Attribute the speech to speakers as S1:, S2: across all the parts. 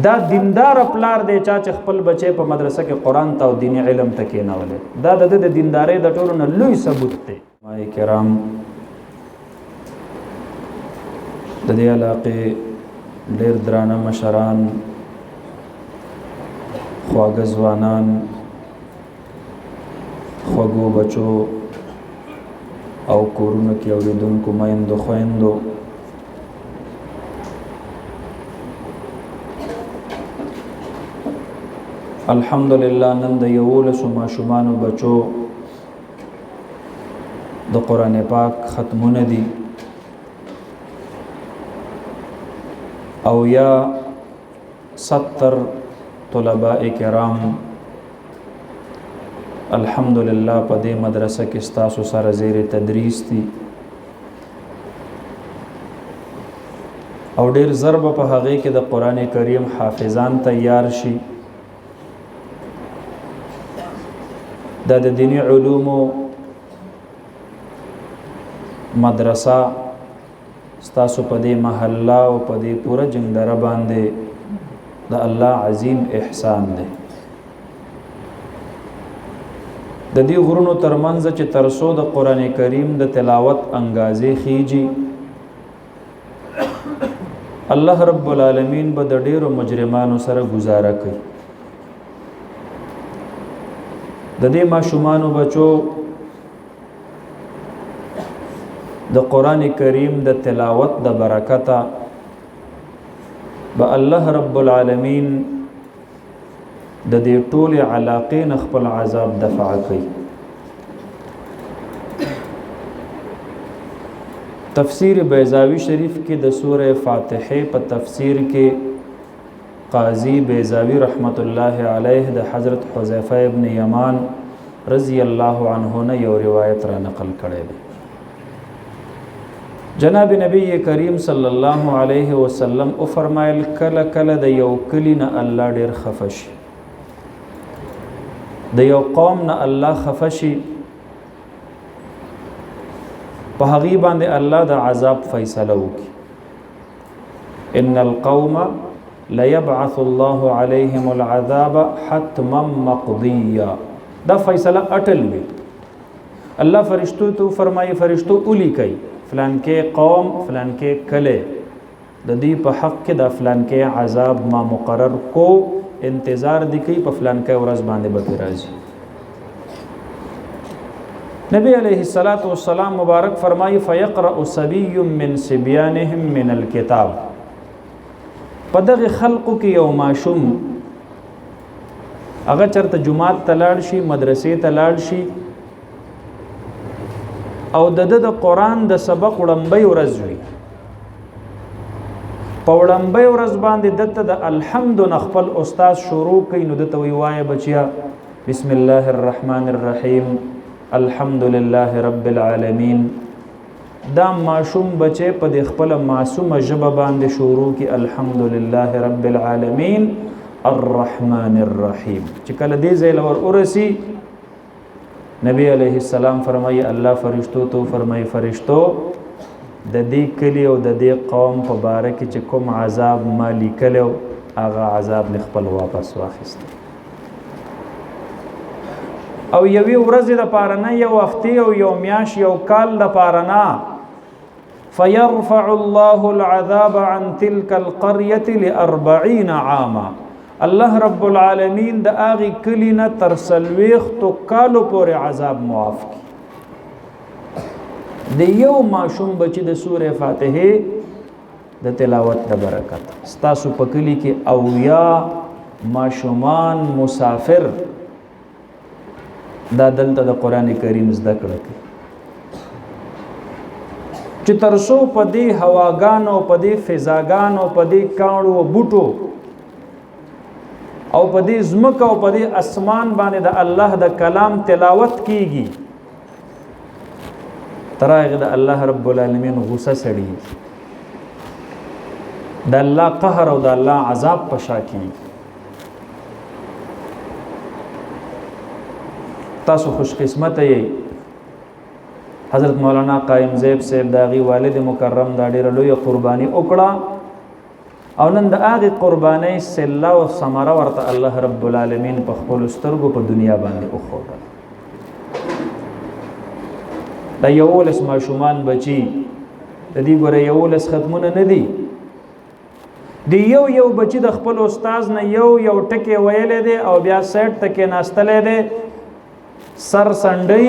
S1: دا دیندار پلار دی چا چې خپل بچی په مدرسه کې قرآن ته او دیني علم ته کېنولی، دا د دیندارۍ د ټولو نه لوی ثبوت دی. علماء کرام د دې علاقې ډېر درانه مشران، خواږه ځوانان، خوږو بچو او کورونو کې اورېدونکو میندو خویندو، الحمدلله نن د 11 ماشومانو بچو د قرآن پاک ختمونه دي او یا 70 طلباء کرام الحمدلله په دې مدرسه کې ستاسو سره زیر تدریس دي او ډېر ضرب په هغې کې د قرآن کریم حافظان تیار شي. دا د دینی علومو مدرسه ستاسو په دې محله او په دې پوره جنګدره باندې د الله عظیم احسان دی. د دې غرونو ترمنځ چې ترسو د قرآن کریم د تلاوت انګازې خیجی، الله رب العالمین به د ډیرو مجرمانو سره گزاره کوي. د دې ماشومانو بچو د قرآن کریم د تلاوت د برکته به الله رب العالمین د دې ټولې علاقې نه خپل عذاب دفع کوي. تفسیر بیضاوی شریف کې د سورہ فاتحه په تفسیر کې قاضی بیضاوی رحمت الله علیه د حضرت حذیفه ابن یمان رضی الله عنه نه یو روایت را نقل کړی دی. جناب نبی کریم صلی الله علیه وسلم او فرمایل کله کله د یو کلی نه الله ډیر خفه شي، د یو قوم نه الله خفه شي، په هغې باندې الله د عذاب فیصله وکړي. ان القوم لیبعث الله علیهم العذاب حتما مقضیا، دا فیصله اٹل وي. الله فرشتو تو فرمایي فرشتو اولی کوي فلان کې قوم فلان کې کله د دې په حق کې د فلان کې عذاب ما مقرر کو، انتظار دی کوي په فلان کې ورځ باندې به راځي. نبی علیہ الصلوۃ والسلام مبارک فرمایي فیقرأ صبی من صبیانهم من الكتاب، په دغه خلقو کې یو ماشوم هغه چرته جمعات ته لاړ شي، مدرسې ته لاړ شي او د قرآن د سبق وړاندې ورځ وي، په وړاندې ورځ باندې دته د الحمد خپل استاد شروع کوي، نو دته وی وایه بچیا بسم الله الرحمن الرحیم الحمد لله رب العالمین. دا معصوم بچه په د خپل معصومه ژبه باندې شروع کی الحمد لله رب العالمین الرحمن الرحیم. چې کله دې ځای لور ورسی نبی علیہ السلام فرمایي الله فرشتو تو فرمایي فرشتو د دې کلی او د دې قوم په باره کې چې کوم عذاب ما لیکلو هغه عذاب خپل واپس واخیست، او یوې ورځې د پاره نه، یو هفتې او یو میاشت یو کال د پاره نه. فیرفع الله العذاب عن تلك القرية ل40 عاما، الله رب العالمین د هغې کلي نه تر 40 کالو پورې عذاب معاف کړي. د یو ماشوم بچی د سورې فاتحه د تلاوت د برکت ستاسو په کلي کې اویا ماشومان مسافر دا دلته د قرآن کریم زده کړه کوي، چې ترسو په دې هواګانو په دې فضاګانو په دې کاڼو او بوټو او په دې ځمکه او په دې اسمان باندې د الله د کلام تلاوت کیږي، تر هغه د الله رب العالمین غصه سړي، د الله قهر او د الله عذاب پشا کیږي. تاسو خوش قسمت یې حضرت مولانا قائم زیب صاحب داغي والد مکرم دا ډیره لوی قربانی وکړه او نن د هغې قربانۍ صله او ثمره ورته الله رب العالمین په خپلو سترګو په دنیا باندې وښودله. دا 11 ماشومان بچي د دې ګوره 11 ختمونه نه دي. د یو بچي د خپل استاز نه یو ټکی ویلی دی او بیا سیټ ته کېناستلی دی، سر سنډی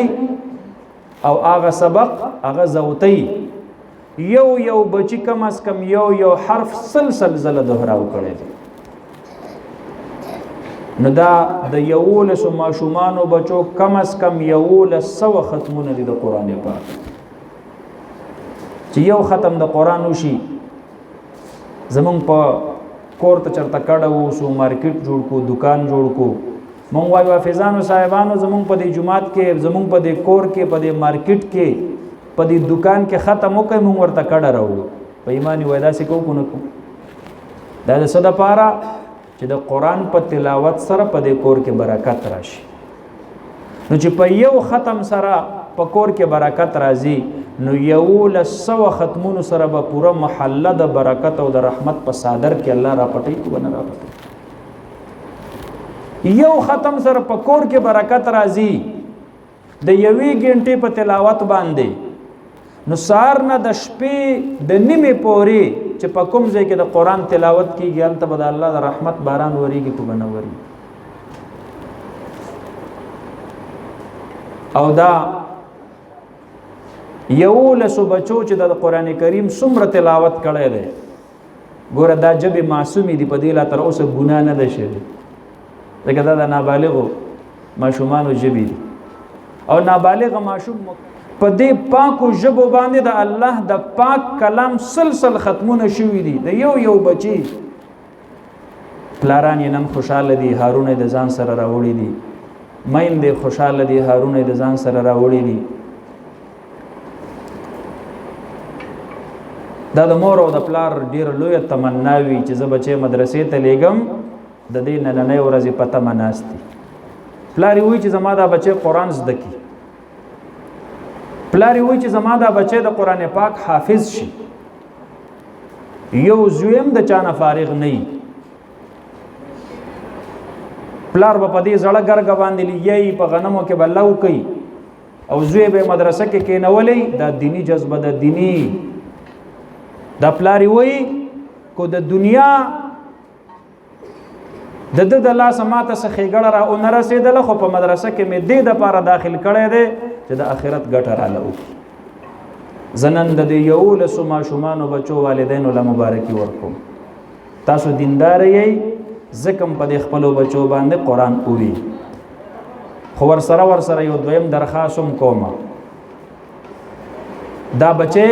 S1: او هغه سبق هغه زوتی. یو بچی کم از کم یو حرف سلسل زله دهراو کړی دی. نو دا د 11 ماشومانو بچو کم از کم 1100 ختمونه دي د قرآن پاک. چې یو ختم د قرآن وشي، زمونږ په کور ته چرته کډه ووسو، مارکیټ جوړ کو، دکان جوړ کو، مونږ وایو حافظانو صاحبانو زمونږ په دې جماعت کې، زمونږ په دې کور کې، په دې مارکیټ کې، په دې دکان کې ختم وکړئ، مونږ ورته کډه راوړو. په ایمان وایي داسې کوو که نه کوو؟ دا د څه دپاره چې د قرآن په تلاوت سره په دې کور کې برکت راشي. نو چې په یو ختم سره په کور کې برکت راځي، نو 1100 ختمونو سره به پوره محله د برکت او د رحمت په صادر کې الله را پټوي که به نه را پټوي؟ یو ختم سره په کور کې برکت راځي د 1 غنټې په تلاوت باندې. نو سهار نه د شپې د نیمې پورې چې په کوم ځای کې د قرآن تلاوت کېږي، هلته به د الله د رحمت باران وریږي که به نه وریږي. او دا 11 بچو چې د قرآن کریم څومره تلاوت کړی دی، ګوره دا ژبې معصومې دي، په دې لا تر اوسه ګناه نه ده شوې، ځکه دا د نابالغو ماشومانو ژبې دي. او نابالغه ماشوم په دې پاکو ژبو باندې د الله د پاک کلام سلسل ختمونه شوي دي. د یو بچي پلاران یې نن خوشحاله دي، هارونه د ځان سره راوړي دي، میندې خوشحاله دي، هارونه د ځان سره راوړي دي. دا د مور او د پلار ډېره لویه تمنا وي چې زه بچی مدرسې ته لیږم، د دې نننۍ ورځې په تمه ناست دي. پلار یې وایي چې زما دا بچی قرآن زده کړي، پلار یې وایي چې زما دا بچی د قرآن پاک حافظ شي. یو زوی هم د چا نه فارغ نه وي، پلار به په دې زړه ګرګه باندې لګیایي، په غنمو کې به لو کوي، او زوی به مدرسه کې کېنولی. دا دینی جذبه ده، دینی. دا پلار یې وایي کو د دنیا د د لاسه ماته څه ښېګړه را ونه رسېدله، خو په مدرسه کې مې دې دپاره داخل کړی دی چې د آخرت ګټه راله وکړي. زه نن د دې 11 ماشومانو بچو والدینو له مبارکي ورکوم. تاسو دینداره یئ، ځکه په دې خپلو بچو باندې قرآن اووي. خو ورسره یو دویم درخواست هم کومه، دا بچې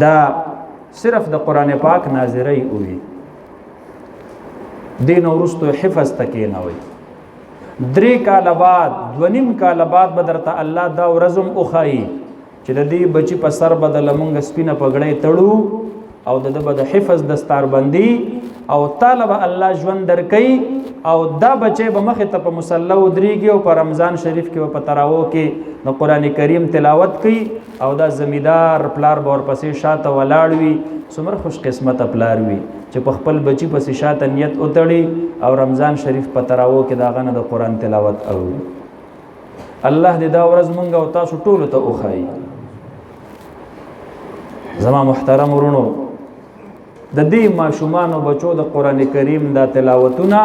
S1: دا صرف د قرآن پاک ناظرۍ اووي، دین وروستو حفظ ته کېنوئ. 3 کاله بعد 2.5 کاله بعد به درته الله دا ورځ هم وښایي چې د دې بچي په سر به د لمونږ سپینه پګړۍ تړو او د ده به د حفظ دستاربندي، او تاله به الله ژوند درکوي، او دا بچی به مخې ته په مصله ودرېږي او په رمضان شریف کې به په تراوو کې د قرآن کریم تلاوت کوي، او دا زمیدار پلار به ورپسې شاته ولاړ وي. څومره خوش قسمته پلار وي چې په خپل بچي پسې شاته نیت وتړي او رمضان شریف په تراوو کې د هغه نه د قرآن تلاوت اوري. الله دې دا ورځ مونږ او تاسو ټولو ته وښایي. زما محترم ورونو، د دې ماشومانو بچو د قرآن کریم دا تلاوتونه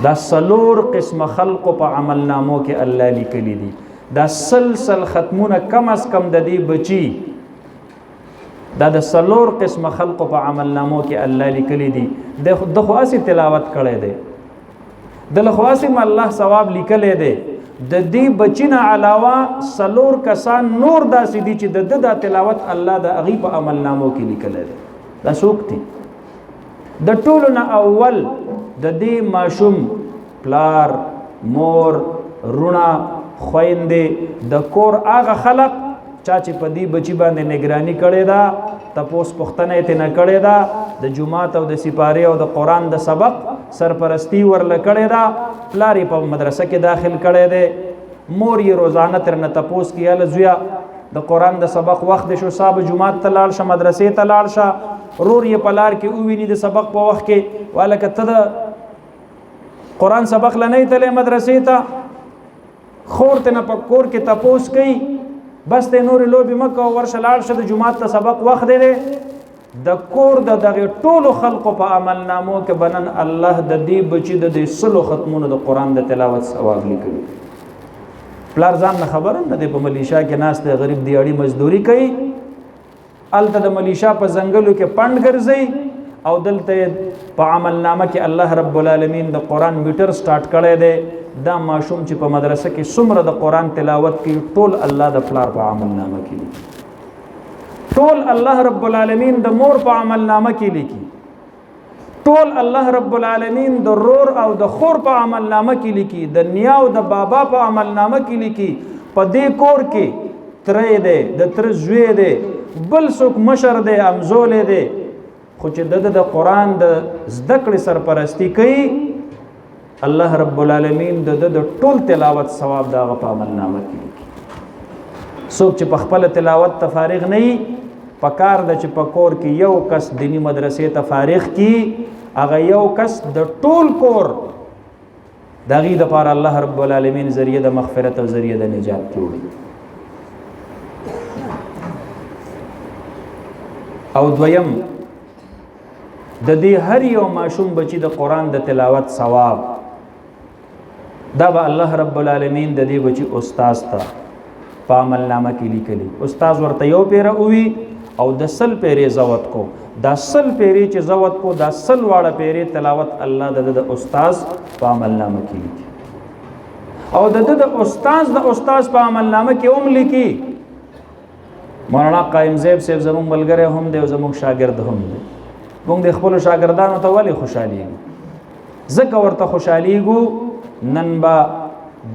S1: دا 4 قسم خلقو په عمل نامو کې الله لیکلی دي. دا سلسل ختمونه کم از کم د دې بچي دا د 4 قسم خلقو په عمل نامو کې الله لیکلی دي. د خو اسی تلاوت کړی دی، د خو اسی الله ثواب لیکلی دی. د دې بچینه علاوه 4 کسان نور داسې دي چې د د تلاوت الله د هغې په عمل نامو کې لیکلی دی. دا څوک دي؟ د ټولو نه اول د دې ماشوم پلار، مور، رونه، خویندې، د کور هغه خلق چا چې په دې بچي باندې نگرانی کړې ده، تپوس پوښتنه یې ترېنه کړې ده، د جومات او د سپارې او د قرآن د سبق سرپرستی ورله کړې ده، پلار یې په مدرسه کې داخل کړی دی، مور یې روزانه ترېنه تپوس کې یاله زویه د قران د سبق وخت شو صاحب جمعه ته لاړ شه مدرسې ته لاړ شه رور یې پلار کې اوویني د سبق په وخت کې والکه ته د قران سبق لنه ته مدرسې ته خور ته نه پکور کې تپوس کوي بس ته نور لوبي مکه ورشه لاړ شه د جمعه ته سبق وخت دی د کور دغه ټولو خلقو په عمل نامو کې بنن الله د دې بچي د سلو ختمونو د قران د تلاوت ثواب لیکي پلار ځان نه خبر نه دی په ملیشا کې ناس ته غریب دیاړي مزدوري کوي الته د ملیشا په ځنګلو کې پند ګرځي او دلته په عمل نامه کې الله رب العالمین د قران میټر سٹارټ کړی دی دا ماشوم چې په مدرسه کې څومره د قران تلاوت کوي ټول الله د پلار په عمل نامه کې ټول الله رب العالمین د مور په عمل نامه کې لیکي ټول الله رب العالمین د رور او د خور په عمل نامه کې لیکي د نیا او د بابا په عمل نامه کې لیکي په دې کور کې ترې دی د تر زوی دی بل څوک مشر دی امزول دی خو چې د قران د زده کړې سرپرستی کوي الله رب العالمین د ټول تلاوت ثواب دا په عمل نامه کې لیکي څوک چې په خپل تلاوت ته فارغ نه وي پکار د چې پکور کې یو کس دینی مدرسې ته فارغ کی هغه یو کس د ټول کور دغه د پاره الله رب العالمین ذریعہ د مغفرت او ذریعہ د نجات جوړي او دویم د دې هر یو ماشوم بچی د قران د تلاوت ثواب دا به الله رب العالمین د دې بچی استاد ته په عمل نامه کې لیکلي استاد ورته یو پیره وی او د سل پیری زوت کو دا سل پیری چې زوت کو دا سل واړه پیری تلاوت الله د استاد په عمل نامه کې لیکي او د استاد په عمل نامه کې هم لیکي مولانا قائم زیب صاحب زموږ ملګری هم دی او زموږ شاګرد هم دی موږ د خپل شاګردانو ته ولې خوشالي زکه ورته خوشاليګو نن با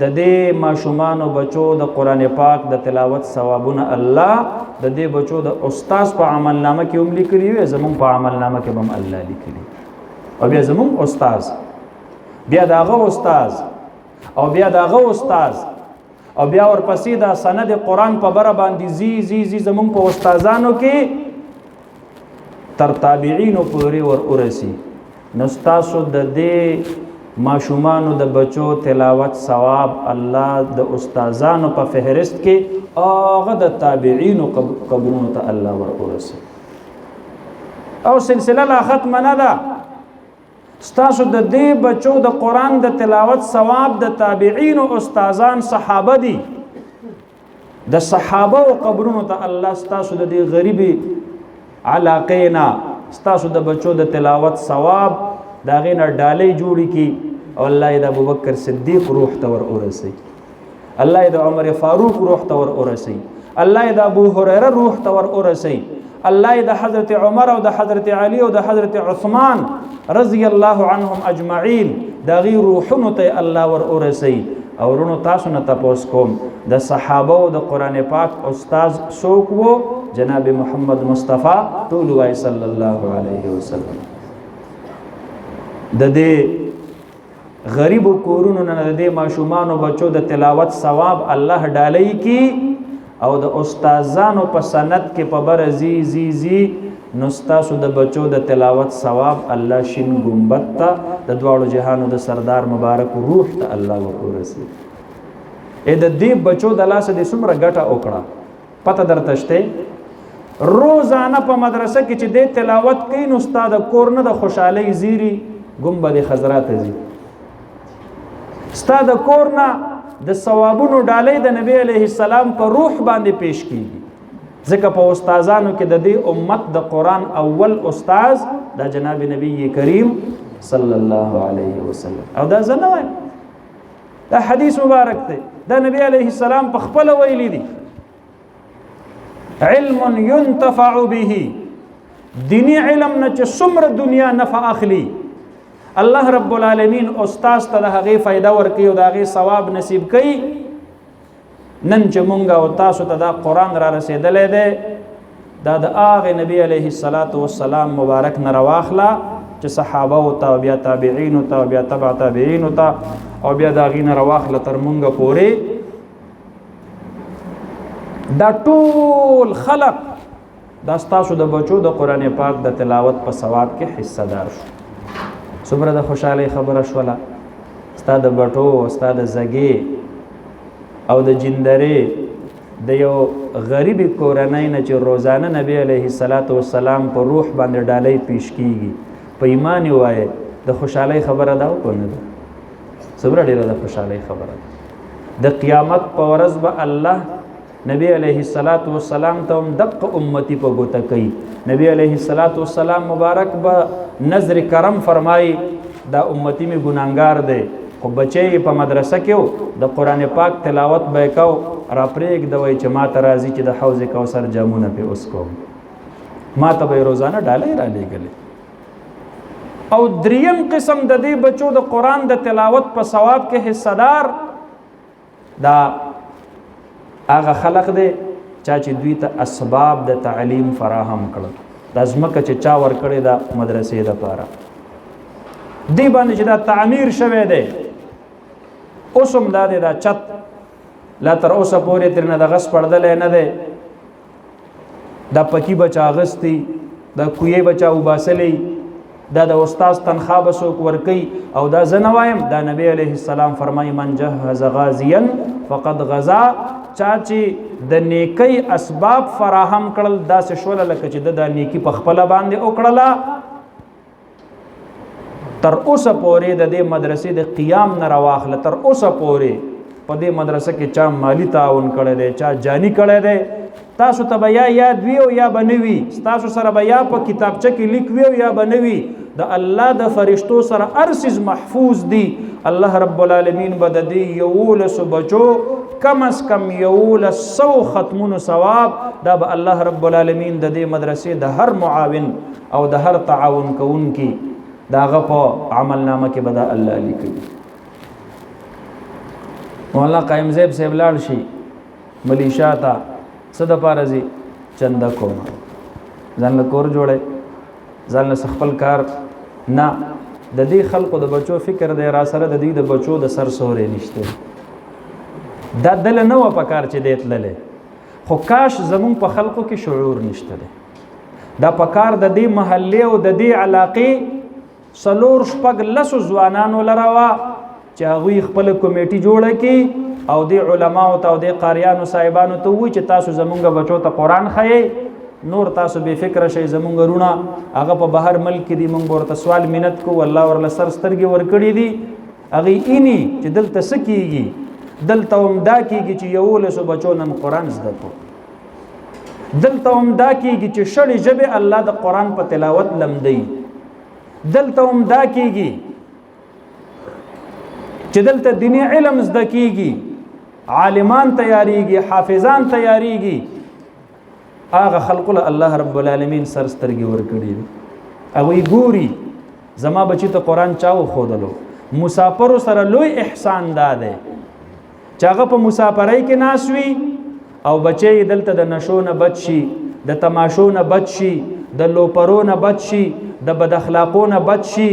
S1: د دې ماشومان او بچو د قران پاک د تلاوت ثوابونه الله د دې بچو د استاد په عمل نامه کې هم لیکلي وي زمون په عمل نامه کې هم الله لیکلي او بیا زمون استاد بیا داغه استاد او بیا داغه استاد او بیا ورپسې دا سند قران په بره باندې زی زمون په استادانو کې تر تابعین پورې ور اورسي نو تاسو د دې ماشومانو د بچو تلاوت ثواب الله د استادانو په فهرست کې هغه د تابعین قبرونو ته الله ورورسي او سلسله لا ختم نه ده تاسو د دې بچو د قران د تلاوت ثواب د تابعین او استادان صحابه دي د صحابه او قبرونو ته الله تاسو د دې غریبي علاقینا تاسو د بچو د تلاوت ثواب دا غینه ډالۍ جوړی کی او الله د ابوبکر صدیق روح ته ور اورسي الله د عمر فاروق روح ته ور اورسي الله د ابو هريره روح ته ور اورسي الله د حضرت عمر او د حضرت علي او د حضرت عثمان رضی الله عنهم اجمعین دا غي روحونو ته الله ور اورسي او ورونو تاسو نه تاسو کوم د صحابه او د قران پاک استاد څوک وو جناب محمد مصطفی ټول وای صلی الله علیه وسلم د دې غریب کورونو نه د دې ماشومانو بچو د تلاوت ثواب الله ډالۍ کی او د استادانو په سند کې په برزي زی نو تاسو د بچو د تلاوت ثواب الله شین ګمبد ته د دواړو جهانو د سردار مبارک روح ته الله ورسي اې د دې بچو د لاس د څومره ګټه وکړه پته درته شته روزانه په مدرسه کې چې د تلاوت کوي نو استاد کور نه د خوشحالي زیری ګمبد خضرات زی استاد کور نه د ثوابونو ډالۍ د نبی علیه السلام په روح باندې پیش کیږي ځکه په استادانو کې د دې امت د قران اول استاد د جناب نبی کریم صلی الله علیه وسلم او دا زنوای دا حدیث مبارک دی دا نبی علیه السلام په خپل ویلی دی علم ينتفع به دینی علم نه چې څومره دنیا نفع اخلي الله رب العالمین استاد ته هغه فائدہ ورکي او هغه ثواب نصیب کوي نن چې مونږه او تاسو ته دا قران را رسیدلې ده دا د هغه نبی علیه الصلاۃ والسلام مبارک نه راواخلا چې صحابه او تابع تابعین او تابع تبع تابعین او بیا دا غین راواخلا تر مونږه پورې دا ټول خلق دا ستاسو د بچو د قرآن پاک د تلاوت په ثواب کې حصہ دار شو. څومره د خوشحالۍ خبره شوله. ستا د بټو، ستا د زګې او د جندرې د یو غریبي کورنۍ نه چې روزانه نبی علیه السلام په روح باندې ډالۍ پیش کیږي، په ایمان یې وایه، د خوشحالۍ خبره ده او که نه ده؟ څومره ډېره د خوشحالۍ خبره ده. د قیامت په ورځ به الله نبی علیه السلام ته هم دقه امتی په ګوته کوي. نبی علیه السلام مبارک به نظر کرم فرمایي دا امتی می ګناهګار دی، خو بچی په مدرسه کې د قرآن پاک تلاوت به یې کو، را پرېږدوئ چې ما ته راځي چې د حوض کوثر جامونه پې اوس کوم. ما ته به یې روزانه ډالۍ را لېږلې. او دریم قسم د دې بچو د قرآن د تلاوت په ثواب کې حصه دار دا هغه خلق دی چا چې دوی ته اسباب د تعلیم فراهم کړل. دا ځمکه چې چا ورکړې ده مدرسې دپاره، دی باندې چې دا تعمیر شوی دی، اوس هم دا دی دا چت لا تر اوسه پورې ترېنه دغه سپړدلی نه دی، دا پکي به چا اغستی، دا کویې به چا وباسلی، دا د استاذ تنخوا به څوک ورکوي. او دا زه نه وایم، دا نبی علیه السلام فرمایي من جهز غازیا فقد غزا. چا چې د نیکۍ اسباب فراهم کړل داسې شوله لکه چې د نیکي په خپله باندې وکړله. تر اوسه پورې د دې مدرسې د قیام نه راواخله، تر اوسه پورې په دې مدرسه کې چا مالی تعاون کړی دی، چا جانی کړی دی. تاسو ته به یا یاد وي او یا به نه وي، ستاسو سره به یا په کتابچه کې لیک وي او یا به نه وي. د الله د فرشتو سره هر څیز محفوظ دي. الله رب العالمین به د دې 11 بچو کم از کم 1100 ختمونو ثواب دا به الله رب العالمین د دې مدرسې د هر معاون او د هر تعاون کوونکي داغه په عمل نامه کې به دا الله لیکي. مولانا قائم زیب صاحب لاړ شي ملیشا ته څه دپاره ځي؟ چنده کومه، ځان له کور جوړی، ځان له خپل کار نه. د دې خلقو د بچو فکر دی را سره د دې د بچو د سر سورې نشته. دا دله نه وه په کار چې دی تللی، خو کاش زمونږ په خلقو کې شعور نشته دی. دا په کار د دې محلې او د دې علاقې 4-5 ځوانانو لره وه چې هغوی خپله کمیټي جوړه کړي او د علماو ته او د قاریانو صاحبانو ته ووایي چې تاسو زمونږ بچو ته قرآن ښیئ، نور تاسو بې فکره شئ. زمونږ رونه هغه په بهر ملک کې دي، مونږ به ورته سوال منت کوو، الله ورله سر سترګې ورکړي دي. هغوی ایني چې دلته څه کېږي، دلته هم دا کېږي چې 11 بچو نن قرآن زده کړو، دلته هم دا کېږي چې شړې ژبې الله د قرآن په تلاوت لمدوي، دلته هم دا کېږي چې دلته دیني علم زده کېږي، عالمان تیاریږي، حافظان تیاریږي. هغه خلقو له الله رب العالمین سر سترګې ورکړي دي. هغوی ګوري زما بچي ته قرآن چا وښودلو. مسافرو سره لوی احسان دا دی چې هغه په مسافرۍ کې ناست وي او بچی دلته د نشو نه بچ شي، د تماشو نه بچ شي، د لوپرو نه بچ شي، د بد اخلاقو نه بچ شي،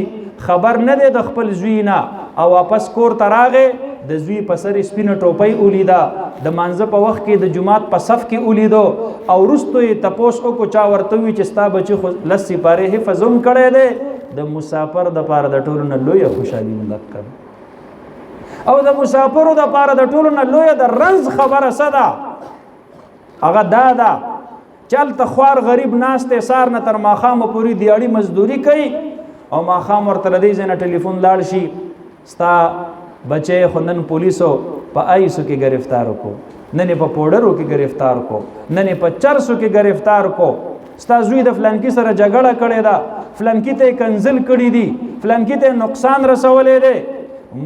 S1: خبر نه دی د خپل زوی نه، او واپس کور ته راغی د زوی په سر سپینه ټوپۍ ولیده، د مانځه په وخت کې د جومات په صف کې ولیدو، او وروستو یې تپوس وکړو چا ورته وي چې ستا بچي خو 10 سپارې حفظ هم کړی دی. د مسافر دپاره د ټولو نه لویه خوشحالي ملک او د مسافرو دپاره د ټولو نه لویه د رنځ خبره څه ده؟ هغه دا ده چې هلته خوار غریب ناست دی، سار نه تر ماښامه پورې دیاړي مزدوري کوي، او ماښام ورته له دې ځای نه ټلیفون لاړ شي ستا بچی خو نن پولیسو په آیسو کې گرفتار کو، نن په پوډرو کې گرفتار کو، نن په چرسو کې گرفتار کو، ستا زوی د فلانکي سره جګړه کړې ده، فلانکي ته کنزل کړي دي، فلانکي ته نقصان رسولی دی.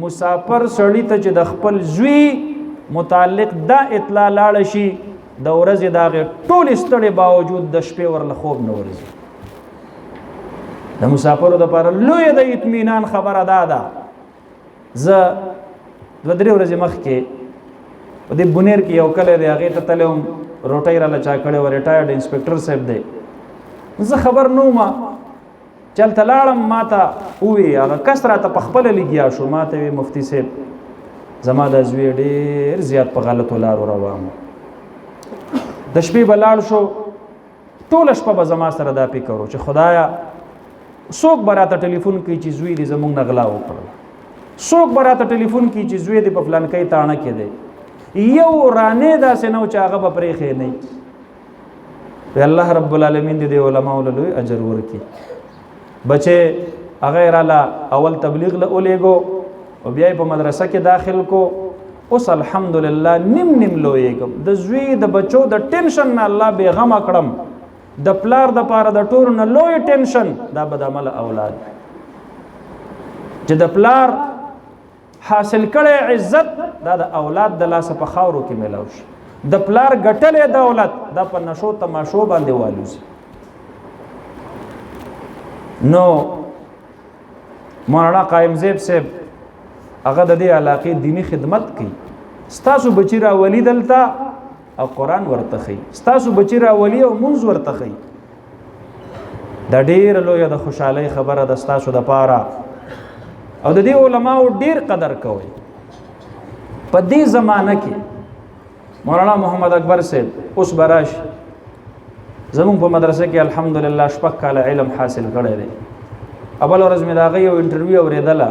S1: مسافر سړي ته چې د خپل زوی متعلق دا اطلاع لاړه شي، د ورځې د هغې ټولې ستړې باوجود د شپې ورله خوب نه ورځي. د مسافرو دپاره لویه د اطمینان خبره دا ده. زه 2-3 ورځې مخکې په دې بونیر کې یو کلی دی، هغې ته تللی وم، روټۍ راله چا کړې وه، ریټایرډ انسپکټر صاحب دی. زه خبر نه وم چې هلته لاړم، ما ته ووی هغه کس راته په خپله لګیا شو، ما ته وی مفتي صاحب زما دا زوی ډېر زیات په غلطو لارو روان و، د شپې بلاړ شو ټول شپه به زما سره دا فکر و چې خدایا څوک به راته ټلیفون کوي چې زوی دې زمونږ نه غلا وکړل، څوک به راته ټلیفون کوي چې زوی دې په فلانکۍ تاڼه کې دی، یو رانې داسې نه و چې هغه به پرېښی نه وي. الله رب العالمین دې علماء له لوی اجر ورکړي. بچې هغه یې راله اول تبلیغ له ولیږو او بیا یې په مدرسه کې داخل کو. اوس الحمدلله نیم لویږم. د زوی د بچو د ټینشن نه الله بېغمه کړم. د پلار د پاره د ټولو نه لوی ټینشن دا بدعمله اولاد چې د پلار حاصل کړی عزت دا د اولاد د لاسه په خاورو کې میلاو شي. د پلار ګټلې دولت دا په نشو تماشو باندې والوزي. نو مولانا قائم زیب صاحب هغه د دې علاقې دینی خدمت کوي. ستاسو بچی راولي دلته او قرآن ورته ښیي، ستاسو بچی راولي او مونځ ورته ښیي. دا ډېره لویه د خوشحالۍ خبره ده ستاسو دپاره او د دې علماو ډېر قدر کوئ. په دې زمانه کې مولانا محمد اکبر صاحب اوس به راشي. زمونږ په مدرسه کې الحمدلله 6 کاله علم حاصل کړی دی. اول ورځ مې د هغه یو انټرویو اورېدله.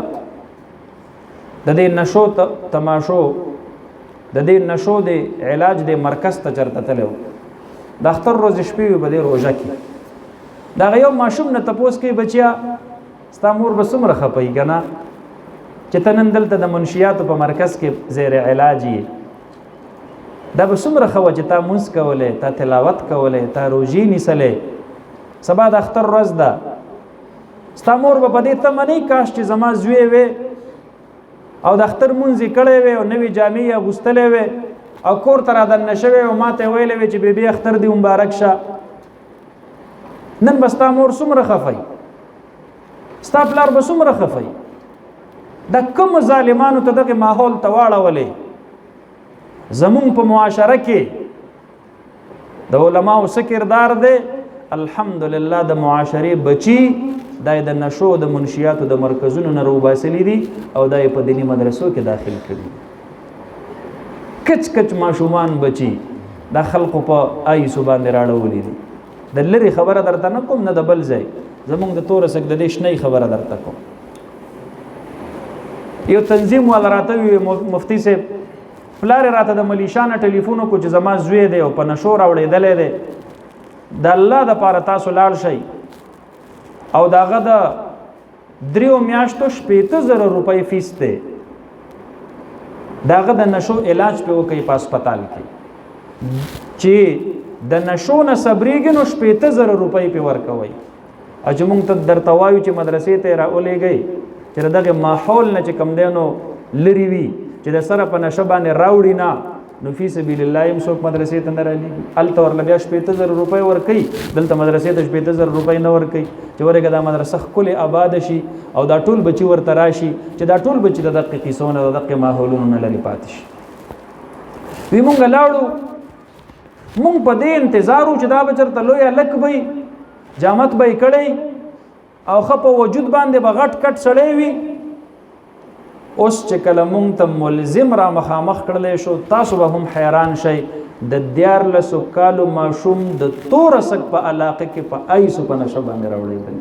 S1: د دې نشو تماشو د دې نشو د علاج د مرکز ته چرته تللی و. د اختر ورځې شپې وي په دې روژه کې. د هغه یو ماشوم نه تپوس کوي بچیا ستا مور به څومره خفه که نه چې ته نن دلته د منشیاتو په مرکز کې زیر علاج یې. دا به څومره ښه وه چې تا مونځ کولی، تا تلاوت کولی، تا روژې نیسلی. سبا د اختر ورځ ده. ستا مور به په دې تمه نه کاش چې زما زوی وې او د اختر مونځ یې کړی وی او نوې جامې یې اغوستلی وی او کور ته رادننه شوی او ما ته یې ویلی وی چې بیبي اختر دې مبارک شه. نن به ستا مور څومره خفی، ستا پلار به څومره خفی. دا کوم ظالمانو ته دغه ماحول ته واړولې. زمونږ په معاشره کې د علماو څه کردار دی؟ الحمدلله د معاشرې بچي دا د نشو د منشیاتو د مرکزونو نه روباسلي دي او دا په دینی مدرسو کې داخل کړي. کچ کچ ماشومان بچي دا خلقو په آیسو باندې راړولي دي. د لري خبره درته نه کوم، نه د بل ځای، زمونږ د تور سک د دې شنی خبره درته کوم. یو تنظیم والا راته وی مفتی صاحب پلار راته د ملیشانه ټلیفون کو چې زما زوی دی او په نشو راوړېدلی دی، د الله د پاره تاسو لاړ شئ او داغه د 3 میاشتو 60,000 روپۍ فیس دی. داغه د نشو علاج په وکي په هسپتال کې چې د نشو نه صبرېږي نو 60,000 روپۍ په ورکوي. چې موږ ته درته وایو چې مدرسې ته راولېږئ چې دغه ماحول نه چې کم دی نو لرې وي چې د سره په نشه باندې راوړي نه نو فی سبیل الله هم څوک مدرسې ته نه رالېږي. هلته ورله بیا 60,000 روپۍ ورکوي، دلته مدرسې ته 60,000 روپۍ نه ورکوي چې ورېږه دا مدرسه ښکلې آباده شي او دا ټول بچي ورته راشي چې دا ټول بچي د دقې کیسو نه د دقې ماحولونو نه لرې پاتې شي. وی مونږ لاړو، مونږ په دې انتظار وو چې دا به چېرته لوی هلک به جامت به یې کړی او ښه په وجود باندې به غټ کټ سړی وي. اوس چې کله مونږ ته ملزم را مخامخ کړلی شو تاسو به هم حیران شئ. د 14 کالو ماشوم د تور سک په علاقه کې په ایسو په نشه باندې راوړېدل.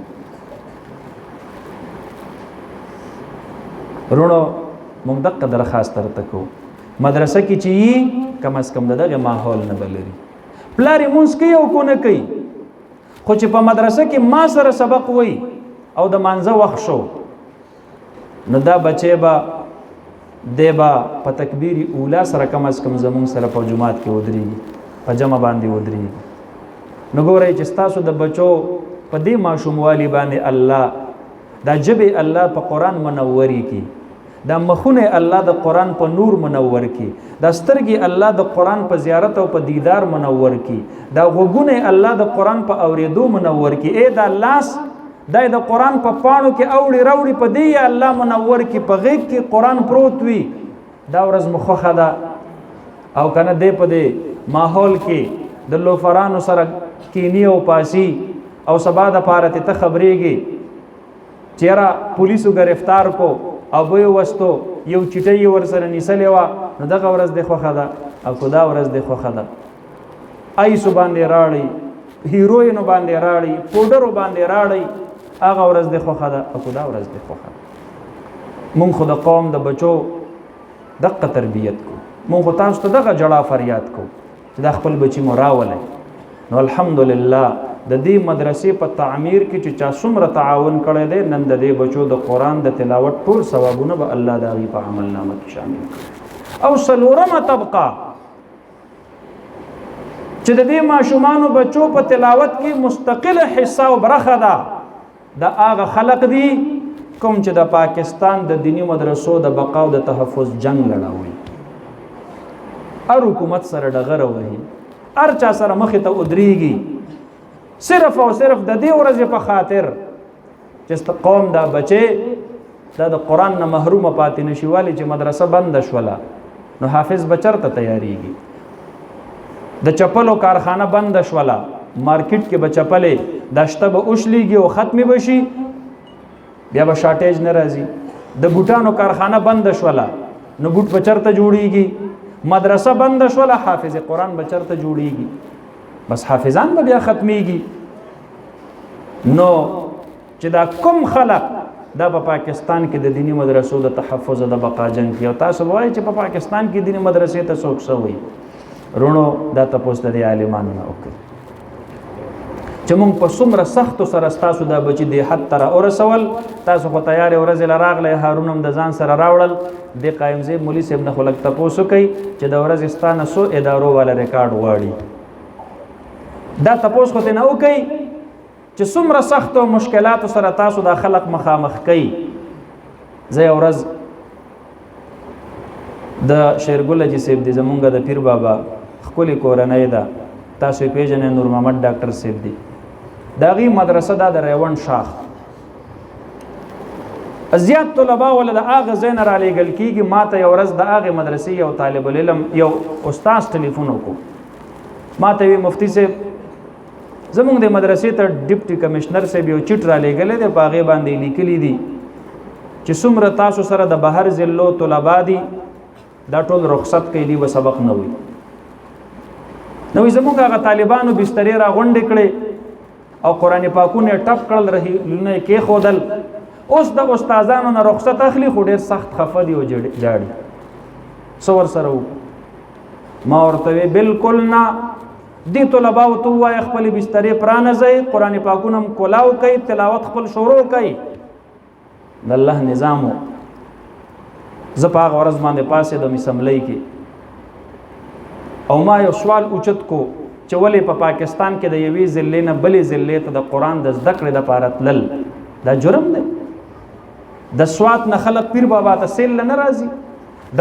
S1: رونو مونږ دغه درخواست درته کوو مدرسه کې چې یي کم از کم دغه ماحول نه بلري. پلار یې مونځ کوي او کو نه کوي، خو چې په مدرسه کې ما سره سبق وای او د مانځه وخت شو نو دا بچی به دی به په تکبیر اولا سره کم از کم زمونږ سره په جماعت کې ودرېږي، په جمع باندې ودرېږي. نو ګورئ چې ستاسو د بچو په دې ماشوموالي باندې الله دا ژبې الله په قرآن منوري کی، دا مخونه الله د قرآن په نور منور کی، دا سترګې الله د قرآن په زیارت او په دیدار منور کی، دا غوږونه الله د قرآن په اورېدو منور کی. اے دا لاس دا د قرآن په پاڼو کې اوړي راوړي په دې الله منور کی، په غیږ کې قرآن پروت وي. دا ورځ مو خوښه ده او کنه دی په دې ماحول کې د لوفرانو سره کینی او پاسی او سبا د پاره ته خبرېږي چیرې پولیسو گرفتار کو او به وستو یو چټي ور سره نیسلې وا نو دغه ورځ د خوخه ده او خدا ورځ د خوخه ده. ایسو باندې راړي، هیروینو باندې راړي، پوډرو باندې راړي، هغه ورځ د خوخه ده او دا ورځ د خوخه. مونږ خو د قوم د بچو دغه تربیت کو، مونږ خو تاسو ته دغه جړه فریاد کو چې دا خپل بچی مو راولئ. نو الحمدلله د دې مدرسې په تعمیر کې چې چا څومره تعاون کړی دی، نن د دې بچو د قرآن د تلاوت ټول ثوابونه به الله د هغې په عمل نامه کې شامل کړي. او څلورمه طبقه چې د دې ماشومانو بچو په تلاوت کې مستقله حصه او برخه ده، د هغه خلق دي کوم چې د پاکستان د دینی مدرسو د بقا او د تحفظ جنگ لړاوي، هر حکومت سره ډغره وهي، هر چا سره مخې ته ودرېږي، صرف او صرف د دې ورځې په خاطر چې قوم دا بچې دا د قرآن نه محرومه پاتې نشي، والي چې مدرسه بنده شوله نو حافظ به چېرته تیاریږي، د چپلو کارخانه بنده شوله، مارکیټ کې به چپلې دا شته به اوشلیږي او ختمې به شي، بیا به شارټیج نه راځي. د بوټانو کارخانه بنده شوله نو بوټ به چېرته جوړیږي، مدرسه بنده شوله حافظ قرآن به چېرته جوړیږي، بس حافظان به بیا ختمیږي. نو چې دا کوم خلق دا په پاکستان کې د دینی مدرسو د تحفظ د بقا جنگ کې، او تاسو وایي چې په پاکستان کې دینی مدرسې ته څوک څه وایي، رونو دا تپوس د دې عالمانو نه وکړي چې موږ په څومره سختو سره ستاسو دا بچي دې حد ته راورسول. تاسو خو تیارې ورځې له راغلی، هارون هم د ځان سره راوړل. دې قایمزیب مولي صاحب نه خو لږ تپوس وکئ چې د ورځې ستا نه څو ادارو والا ریکارډ غواړي، دا تپوس خو ترې نه وکئ چې څومره سختو مشکلاتو سره تاسو دا خلق مخامخ کوي. زه یو ورځ د شیرګل حاجي صاحب دی، زمونږ د پیر بابا ښکلې کورنۍ ده، تاسو یې پېژنئ، نور محمد ډاکټر صاحب دی، د هغې مدرسه دا د ریوند شاخ. زیات طلبا ولا د هغه ځای نه رالیږل کېږي. ما ته یو ورځ د هغې مدرسې یو طالب العلم یو استاذ ټلیفون وکړو، ما ته وی مفتی صاحب زمونږ د مدرسې ته ډپټي کمشنر صاحب یو چټ رالیږلی دی، په هغې باندې لیکلي دي چې څومره تاسو سره د بهر ضلعو طلبا دي دا ټول رخصت کوي، دی به سبق نه وي. نو زمونږ هغه طالبانو بسترې راغونډې کړې او قرآن پاکونه ټپ کړل، رحیلونه یې کېښودل. اوس د استادانو نه رخصت اخلي خو ډېر سخت خفه دي او جاړي. څه ورسره وکړو؟ ما ورته وی بلکل نه، دې طلباو ته ووایه خپلې بسترې پرانځئ، قرآن پاکونه هم کلاو کوي، تلاوت خپل شروع کوي. د الله نظام و. زه په هغه ورځ باندې پاڅېدم اسمبلۍ کې او ما یو سوال اوچت کو چې ولې په پاکستان کې د یوې ضلعې نه بلې ضلعې ته د قرآن د زده کړې دپاره تلل دا جرم دی؟ د سوات نه خلق پیر بابا ته سیل نه راځي،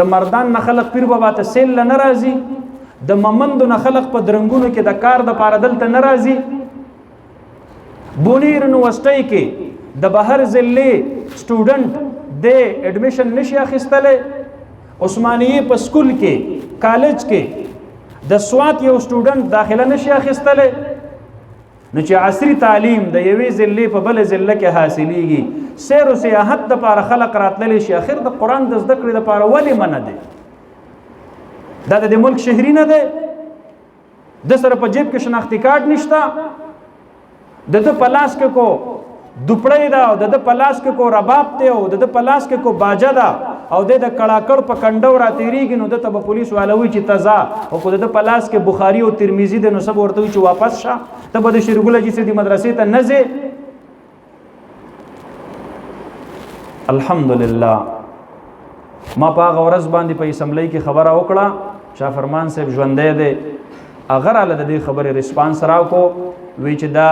S1: د مردان نه خلق پیر بابا ته سیل نه راځي، د ممندو نه خلق په درنګونو کې د کار دپاره دلته نه راځي. بونیر یونیورسټۍ کې د بهر ضلعې سټوډنټ د اډمیشن نشي اخیستلی، عثمانیې په سکول کې کالج کې د سوات یو سټوډنټ داخله نشي اخیستلی. نو چې عصري تعلیم د یوې ضلعې په بله ضلع کې حاصلیږي، سیر و سیاحت دپاره خلق راتللی شي، اخر د قرآن د زده کړې دپاره ولې منع دی؟ دا د دې ملک شهري نه دی؟ د سره په جیب کې شناختی کارت نشته، د ده په لاس کې کو دوپړی ده او د ده په لاس کې کو رباب دی او د ده په لاس کې کو باجه ده او د کړاکړ په کنډو راتېرېږي، نو دته به پولیس والا وي چې ته ځه، او که د ده په لاس کې بخاري او ترمیزي دی نو سب ورته وي چې واپس شه، ته به د شیرګل حاجي صاحب مدرسې ته نه ځې. الحمدلله ما په هغه ورځ باندې په اسمبلۍ کې خبره وکړه، شاه فرمان صاحب ژوندی دی، هغه راله د دې خبرې ریسپانس راکړو، وی چې دا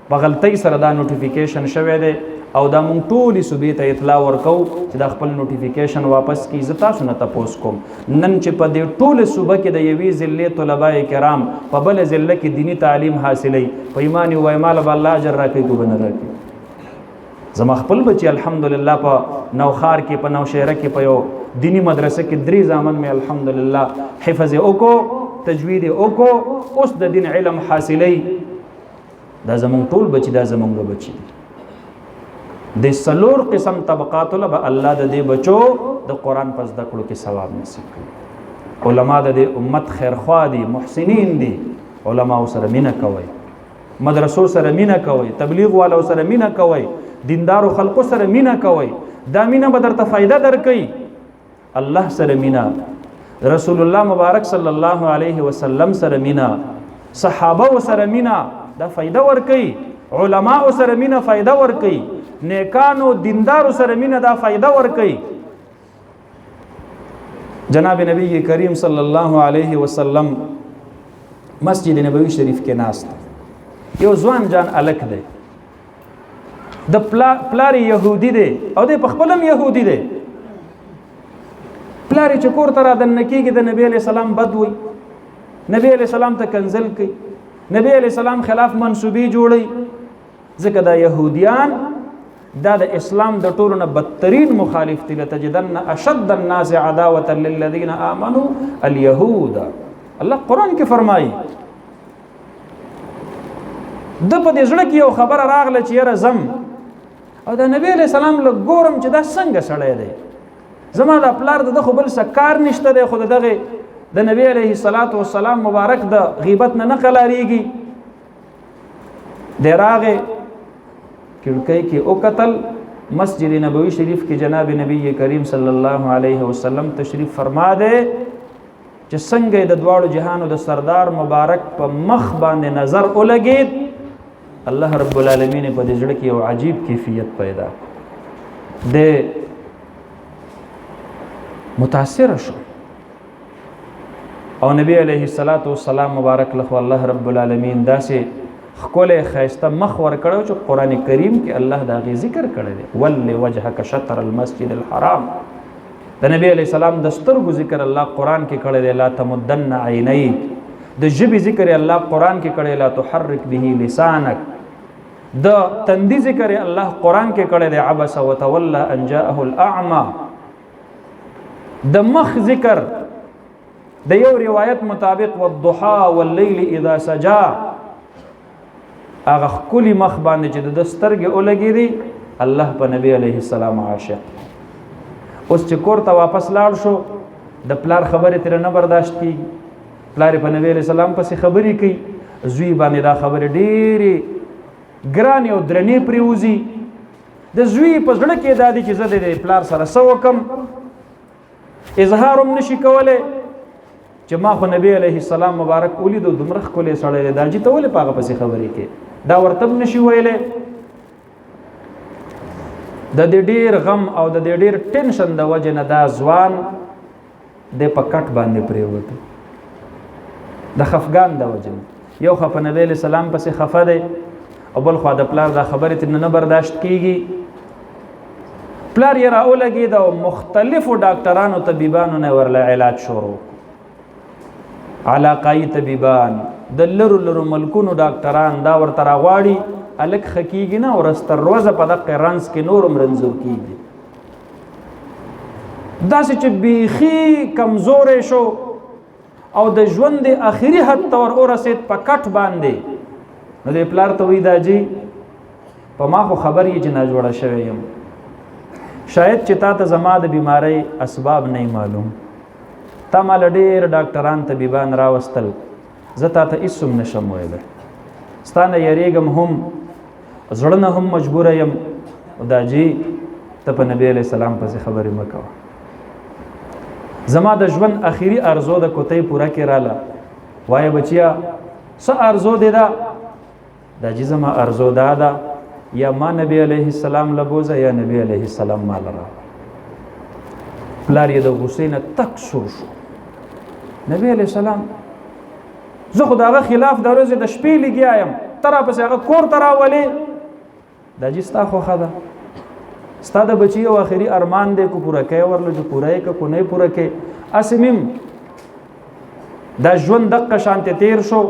S1: په غلطۍ سره دا نوټیفیکیشن شوی دی او دا مونږ ټولې صوبې ته اطلاع ورکو چې دا خپل نوټیفیکیشن واپس کړي. زه تاسو نه تپوس کوم نن چې په دې ټوله صوبه کې د یوې ضلعې طلبای کرام په بله ضلع کې دیني تعلیم حاصلوي، په ایمان یې ووایي ماله به الله اجر راکوي که به نه راکوي. زما خپل بچي الحمدلله په نوخار کې په نوشهره کې په یو دینی مدرسه کې 3 زامن مې الحمدلله حفظ وکړو، تجوید وکړو، اوس د دین علم حاصلوي. دا زمونږ ټول بچي، دا زمونږ بچي د څلور قسم طبقاتو له به الله د دې بچو د قرآن په زده کړو کې ثواب نصیب کړي. علما د امت خیرخوا دي، محسنین دي. علما سره مینه کوي، مدرسو سره مینه کوي، تبلیغ والو سره مینه کوي، دیندارو خلقو سره مینه کوي. دا مینه به درته فایده درکوي. الله سره مینه، رسول الله مبارک صلی الله علیه وسلم سره مینه، صحابه سره مینه، دا فایده ورکوي. علما سره مینه فایده ورکوي. نیکانو دیندارو سره مینه دا فایده ورکوي. جناب نبی کریم صلی الله علیه وسلم مسجد نبوی شریف کې ناست، یو ځوان جان الک دی، د پلار یهودي دی او د خپلم یهودي دی. پلار چې کور ته رادننه کېږي د نبی علیه السلام بد وي، نبی علیه السلام ته کنځل کوي، نبی علیه السلام خلاف منصوبې جوړوي. ځکه دا یهودیان دا د اسلام د ټولو نه بدترین مخالف دي. لتجدن اشد الناس عداوة للذین آمنوا اليهود. الله قرآن کې فرمایي د په دې زړه کې یو خبره راغله چې یاره زم او د نبی علیه السلام له ګورم چې دا څنګه سړی دی، زما د پلار د خو بل څه کار نشته دی، خو دغه د نبی علیه السلام مبارک د غیبت نه قلاریږي. دی راغې کړکۍ کې او قتل مسجد نبوی شریف کې جناب نبی کریم صلی الله علیه وسلم تشریف فرما دی چې څنګه د دواړو جهانو د سردار مبارک په مخ باندې نظر ولګید. الله رب العالمین په دې زړه کې یو عجیب کیفیت پیدا د متاثر شو او نبی علیه السلام مبارک له الله رب العالمین داسې خکوله خیسته مخ ور کړو چې قران کریم کې الله دا غي ذکر کړی دی، ول وجهک شطر المسجد الحرام. د نبی علیہ السلام د سترګو ذکر الله قران کې کړی دی، لا تمدن عینیک. د ژبې ذکر الله قران کې کړی، لا تحرک به لسانک. د تندي ذکر الله قران کې کړی دی، عبس وتولى ان جاءه الاعمى. د مخ ذکر د یو روایت مطابق والضحى والليل اذا سجى، هغه کلی مخ باندې چې د سترګې اولګي دي الله په نبی علیه السلام عاشق. اوس چې کور ته واپس لاړ شو د پلار خبرې تر نه برداشت کیږي، پلار په نبی علیه السلام پسې خبرې کوي، زوی باندې دا خبرې ډېرې ګرانې او درنې پریوزي. د زوی په زړه کې دا دي چې زه د پلار سره څه وکم، اظهار هم نشي کولی چې ما خو نبی علیه السلام مبارک ولیدو دومره ښکلی سړی دی، دا جي ته ولې په هغه پسې خبرې کوي، دا ورته نشي ویلی. د دې ډېر غم او د دې ډېر ټینشن د وجې نه دا ځوان د په کټ باندې پرېوته، د خفګان د وجې نه. یو خو په نبی علیه السلام پسې خفه دی او بل خوا د پلار دا خبرې ترې نه برداشت کېږي. پلار یې راولګېد او مختلفو ډاکټرانو طبیبانو نه ورله علاج شروع، علاقائی طبیبان، د لرو لرو ملکونو ډاکټران دا ورته راغواړي الک خکېږي نه، ورستر روزه په دقه رنځ کې نورم رنځور کېږي. داسې چې بیخي کمزوری شو او د ژوند د آخري حد ته ور ورسېد په کټ باندې. نو د پلار ته وایي دا جي په ما خو خبر یې چې ناجوړه شوی یم، شاید چې تا ته زما د بیمارۍ اسباب نه معلوم، تا مال ډېر ډاکټران طبیبان راوستل، زه تا ته هېڅ هم نشم ویلی، ستا نه یریږم هم، زړه نه هم مجبوره یم. دا جي ته په نبی علیه السلام پسې خبرې مه کوه، زما د ژوند اخري ارزو د کوتۍ پوره کې راله. وایه بچیا څه ارزو دی دا؟ دا جي زما ارزو دا ده یا ما نبی علیه السلام لبوزه یا نبی علیه السلام مال را. پلار یې د غصې نه تک سور شو. نبی علیه السلام زه خو د هغه خلاف د ورځې د شپې لګیا یم، ته راپسې هغه کور ته راولې، دا جي ستا خوښه ده، ستا د بچي یو آخري ارمان دی، کو پوره کوې ورله چې پوره یې که کو نه یې پوره کوې. هسې مم دا ژوند دقه شانتې تیر شو،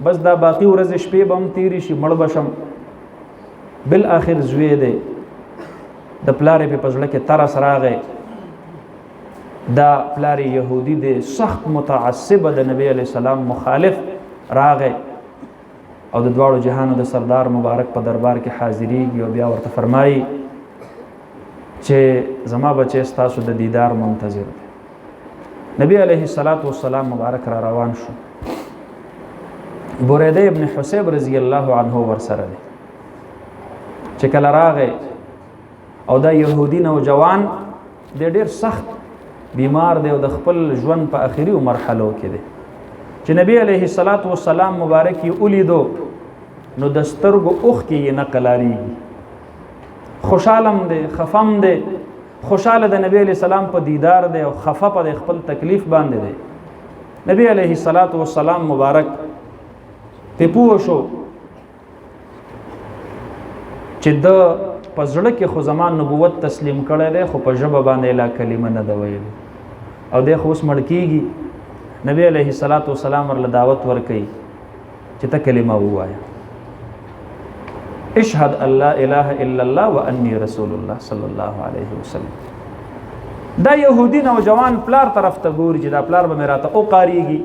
S1: بس دا باقي ورځې شپې به هم تېرې شي، مړ به شم. بالاخر زوی دی، د پلار یې په زړه کې ترس راغی، دا پلار یهودي دی، سخت متعصبه د نبی علیه السلام مخالف راغی او د دواړو جهانو د سردار مبارک په دربار کې حاضریږي او بیا ورته فرمایي چې زما بچی ستاسو د دیدار منتظر دی. نبی علیه السلام مبارک را روان شو. بریده ابن حسیب رضی الله عنه ورسره دی چې کله راغی او دا یهودي نوجوان د ډیر سخت بیمار دی او د خپل ژوند په اخري مرحلو کې دی چې نبی علیه السلام مبارک یې ولیدو نو د سترګو اوښ کې یې نه قلاریږي، خوشحالم دی خفم دی، خوشحاله د نبی علیه السلام په دیدار دی او خفه په خپل تکلیف باندې دی. نبی علیه السلام مبارک ته پوه شو چې د په زړه کې خو زمان نبوت تسلیم کړی دی خو په ژبه باندې لا کلمه نه ده ویلې او دی خو اوس مړ کېږي. نبی علیه السلام ورله دعوت ورکوي چې ته کلمه ووایه، اشهد ان لا اله الا الله وانی رسول الله صلی الله علیه وسلم. دا یهودي نوجوان پلار طرف ته ګوري چې دا پلار به مې راته وقاریږي.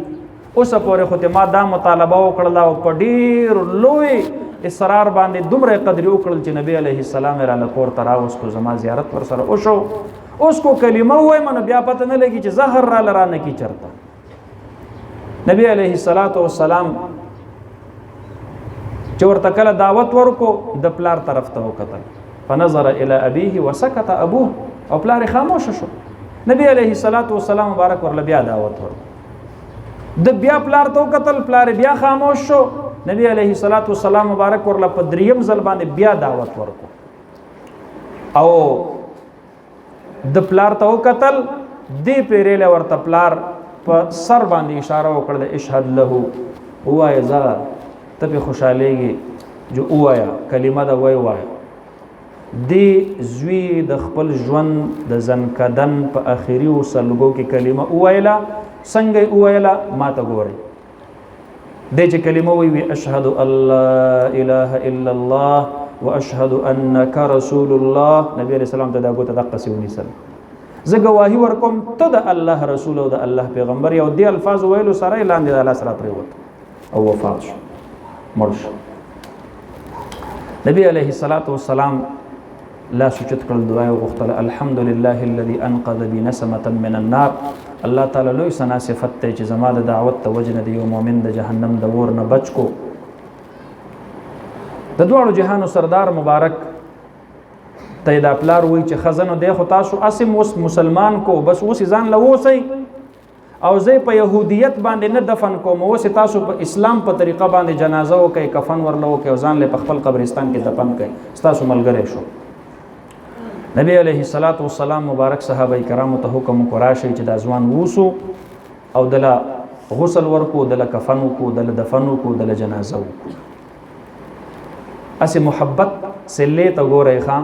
S1: اوسه پورې خو ته ما دا مطالبه وکړله او په ډېر لوی اصرار باندې دومره قدر وکړل چې نبی علیه السلام را له کور ته راوستو، زما زیارت ورسره وشو. اوس کو کلمه ووایم نو بیا پته نه لګي چې زهر راله رانه کي چېرته. نبی علیه السلام چې ورته کله دعوت ورکو د پلار طرف ته وکتل، فنظر الى ابيه وسكت ابوه، او پلار خاموش شو. نبی علیه السلام مبارک ورله بیا دعوت ورکو، د بیا پلار ته وکتل، پلار بیا خاموش شو. نبی علیه السلام مبارک ورله په دریم ځل باندې بیا دعوت ورکو او د پلار ته وکتل، دې پیرې له ورته پلار په سر باندې اشاره وکړه اشهد له، ووایه ځه ته پې خوشحالېږي جو ووایه کلمه ده وایه. دې زوی د خپل ژوند د زنکدن په اخري سلګو کې کلمه وویله. څنګه یې وویله ما ته ګورئ. دې چې کلمه وویي اشهد ان لا اله الا الله واشهد انک رسول الله، نبی علیه السلام ته دا ګوته دقسې ونیسل، زه ګواهي ورکوم ته د الله رسول او د الله پیغمبر یې. او دې الفاظ ویلو سره یې لاندې د لاس راپرېوت او وفات شو، مړ شو. نبی علیه السلام لاس اوچت کړل، دعا یې وغوښتله الحمد لله الذي انقذ بي نسمة من النار. الله تعالی لوی ثنا صفت دی چې زما د دعوت د وجې نه د یو مؤمن د جهنم د اور نه بچ کو. د دواړو جهانو سردار مبارک ته دا پلار وایي چې خزنو دی خو تاسو اسم اوس مسلمان کو، بس اوس ځان له اوسئ او زه په یهودیت باندې نه دفن کوم، اوس تاسو په اسلام په طریقه باندې جنازه وکئ، کفن ورله وکئ او ځان له په خپل قبرستان کې دفن کئ، ستاسو ملګری شو. نبی علیه السلام مبارک صحابه کرامو ته حکم وکړ راشئ چې دا ځوان ووسو او دله غسل ورکو، دله کفن وکړو، دله دفن وکړو، دله جنازه وکړو. اسې محبت سلې ته ګورئ ښه.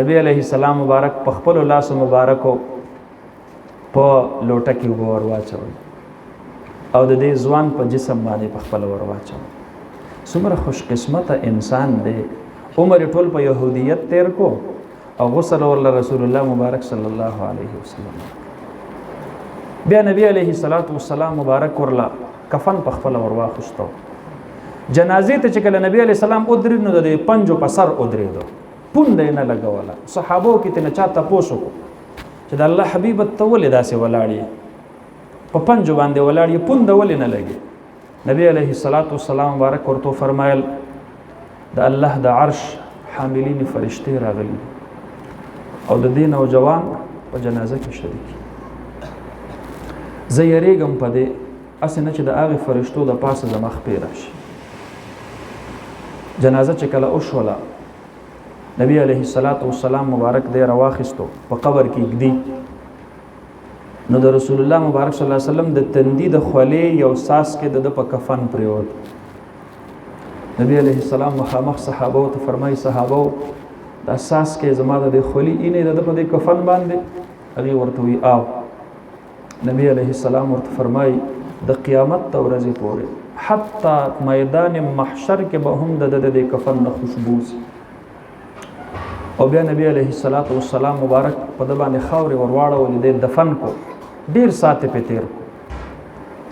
S1: نبی علیه السلام مبارک په خپلو لاسو مبارکو په لوټه کې اوبه ور واچول او د دې ځوان په جسم باندې په خپله ور واچول. څومره خوش قسمته انسان دی، عمر یې ټول په یهودیت تیر کو او غسل ورله رسول الله مبارک صلی الله علیه وسلم. بیا نبی علیه السلام مبارک ورله کفن په خپله ور واخیستو. جنازې ته چې کله نبی علیه السلام ودرېد نو د پنجو په سر ودرېدو، پونده یې نه لګوله. صحابو کې ترنه چا تپوس وکړو چې د الله حبیب ته ولې داسې ولاړ یې، په پنجو باندې ولاړ یې، پونده ولې نه لګي؟ نبی علیه السلام مبارک ورته فرمایل د الله د عرش حاملین فرشتې راغلي او د دې نوجوان په جنازه کې شریک. زه یریږم په دې هسې نه چې د هغې فرشتو د پاسه زما خپې راشي. جنازه چې کله وشوله نبی علیه السلام مبارک دی راواخیستو، په قبر کې ږدي. نو د رسول الله مبارک صلی الله علیه وسلم د تندي د خولې یو ساس کې د په کفن پرېوت. نبی علیه السلام مخامخ صحابو ته فرمایي صحابو دا ساس کې زما د خولې اینې د په دې کفن باندې؟ هغې ورته وایي آو. نبی علیه السلام ورته فرمایي د قیامت ته ورځې پورې حتی میدان محشر کې به هم د کفن نه خوشبو سي. او بیا نبی علیه السلام مبارک په ده باندې خاورې ورواړولې، دی دفن کو، ډېر ساعتې پې تېر کو.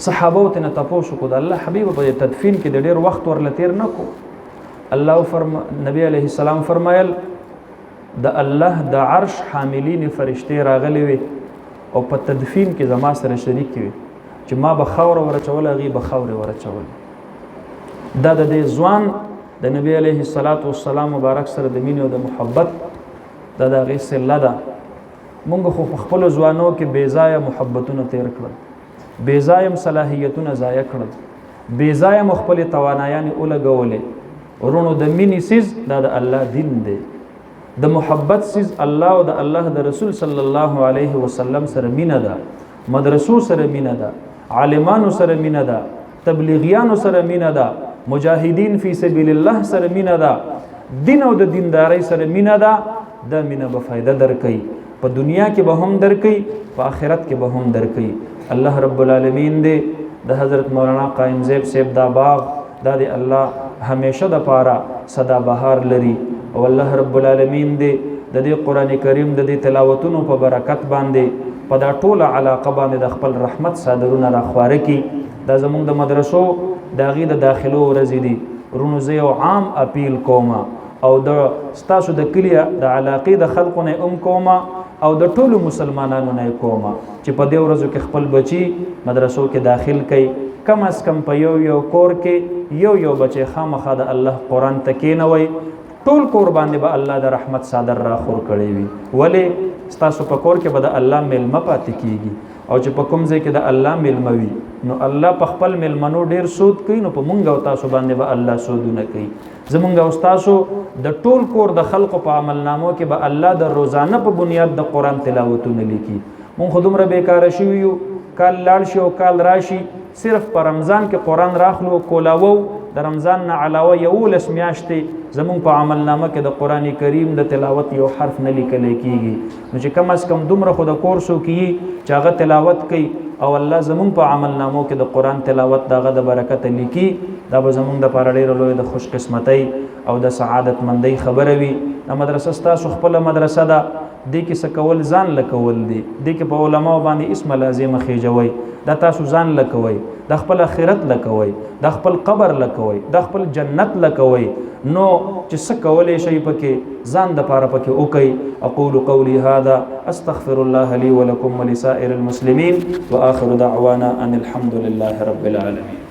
S1: صحابو ته نه تپوس وکړو د الله حبیب په تدفین کې د ډېر وخت ورله تېر نه کو. نبی علیه السلام فرمایل د الله د عرش حاملین فرشتې راغلې وې او په تدفین کې زما سره شریک وي چې ما به خاوره ورچول هغې به خاورې ورچول. دا د دې ځوان د نبی علیه الصلاة والسلام مبارک سره د مینې او د محبت دا د هغې صله ده. مونږ خو په خپلو ځوانو کې بېځایه محبتونه تیر کړل، بېځایه صلاحیتونه ضایع کړل، بېځایه مو خپلې توانایانې ولګولې. ورونو د مینې سیز دا د الله دین دی، د محبت سیز الله او د الله د رسول صلی الله علیه وسلم سره مینه ده، مدرسو سره مینه ده، عالمانو سره مینه ده، تبلیغیانو سره مینه ده، مجاهدین فی سبیل الله سره مینه ده، دین او د دیندارۍ سره مینه ده. دا مینه به فایده درکوي، په دنیا کې به هم درکوي، په آخرت کې به هم درکوي. الله رب العالمین دې د حضرت مولانا قائم زیب صاحب دا باغ دا د الله همیشه د پاره صدا بهار لري، او الله رب العالمین دې د دې قرآن کریم د دې تلاوتونو په برکت باندې په دا ټوله علاقه باندې د خپل رحمت صادرونه راخواره کړي. دا زموږ د مدرسو د هغې د داخلو ورځې دي. ورونو زه یو عام اپیل کوم او د ستاسو د کلي د علاقې د خلقو نه کوم او د ټولو مسلمانانو نه کوم چې په دې ورځو کې خپل بچي مدرسو کې داخل کړي. کم از کم په یو کور کې یو بچی خامخا د الله قرآن ته کېنوئ، ټول کور باندې به الله د رحمت صادر راخور کړی وي. ولې ستاسو په کور کې به د الله میلمه پاتې کیږي، او چې په کوم ځای کې د الله میلمه وي نو الله په خپل میلمنو ډیر سود کوي، نو په مونږ او تاسو باندې به الله سودونه کوي. زمونږ او تاسو د ټول کور د خلقو په عملنامو کې به الله د روزانه په بنیاد د قرآن تلاوتونه لیکي. مونږ خو دومره بیکاره شوي یو، کال لاړ شي او کال راشي، صرف په رمضان کې قرآن راخلو کولاوو، د رمضان نه علاوه 11 میاشتې زمونږ په عملنامه کې د قرآن کریم د تلاوت یو حرف نه لیکلی کېږي. نو چې کم از کم دومره خو د کورسو کې چې هغه تلاوت کوي او الله زمونږ په عملنامو کې د قرآن تلاوت د هغه د برکت لیکي، دا به زمونږ دپاره ډېره لویه د خوش قسمتۍ او د سعادت مندۍ خبره وي. دا مدرسه ستاسو خپله مدرسه ده، دې کې څه کول ځان لکول دي، دې کې په علماو باندې اسم لازمه خېجوئ، دا تاسو ځان لکوئ، د خپل آخرت لکوئ، د خپل قبر لکوئ، د خپل جنت لکوئ. نو چې څه کولی شئ پکې ځان دپاره پکې وکئ. اقول قولي هذا استغفر الله لي ولكم ولسائر المسلمين واخر دعوانا ان الحمد لله رب العالمين.